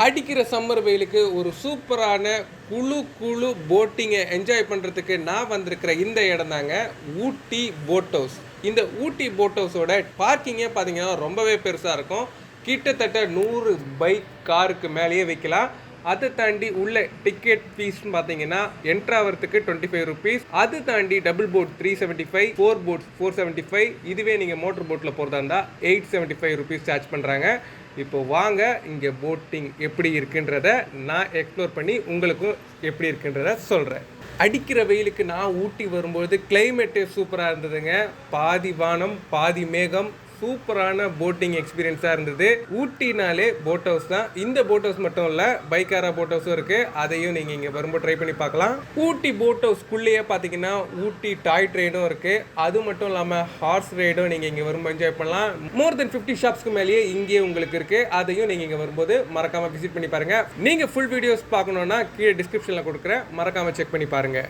அடிக்கிற சம்மர் வெயிலுக்கு ஒரு சூப்பரான குழு குழு போட்டிங்கை என்ஜாய் பண்ணுறதுக்கு நான் வந்திருக்கிற இந்த இடம் தாங்க ஊட்டி போட் ஹவுஸ். இந்த ஊட்டி போட் ஹவுஸோட பார்க்கிங்கே பார்த்தீங்கன்னா ரொம்பவே பெருசாக இருக்கும். கிட்டத்தட்ட 100 பைக் காருக்கு மேலேயே வைக்கலாம். அதை தாண்டி உள்ள டிக்கெட் ஃபீஸ்ன்னு பார்த்தீங்கன்னா என்ட்ரு ஆகிறதுக்கு 25 ருபீஸ். அது தாண்டி டபுள் போட் 375, 4 போட்ஸ் 475. இதுவே நீங்கள் மோட்டர் போட்டில் போகிறதா இருந்தால் 875 ருபீஸ் சார்ஜ் பண்ணுறாங்க. இப்போ வாங்க இங்கே போட்டிங் எப்படி இருக்குன்றத நான் எக்ஸ்ப்ளோர் பண்ணி உங்களுக்கும் எப்படி இருக்குன்றத சொல்கிறேன். அடிக்கிற வெயிலுக்கு நான் ஊட்டி வரும்போது கிளைமேட்டே சூப்பராக இருந்ததுங்க. பாதி வானம் பாதி மேகம். சூப்பரான போட்டிங் எக்ஸ்பீரியன்ஸாக இருந்தது. ஊட்டினாலே போட் ஹவுஸ் தான். இந்த போட் ஹவுஸ் மட்டும் இல்லை, பைக்காரா போட் ஹவுஸும் இருக்குது. அதையும் நீங்கள் இங்கே வரும்போது ட்ரை பண்ணி பார்க்கலாம். ஊட்டி போட் ஹவுஸ்க்குள்ளேயே பார்த்தீங்கன்னா ஊட்டி டாய் ட்ரெயினும் இருக்குது. அது மட்டும் இல்லாமல் ஹார்ஸ் ரைடும் நீங்கள் இங்கே வரும்போது என்ஜாய் பண்ணலாம். மோர் தென் 50 ஷாப்ஸ்க்கு மேலேயே இங்கேயே உங்களுக்கு இருக்குது. அதையும் நீங்கள் இங்கே வரும்போது மறக்காமல் விசிட் பண்ணி பாருங்கள். நீங்கள் ஃபுல் வீடியோஸ் பார்க்கணுன்னா கீழே டிஸ்கிரிப்ஷனில் கொடுக்குறேன், மறக்காமல் செக் பண்ணி பாருங்கள்.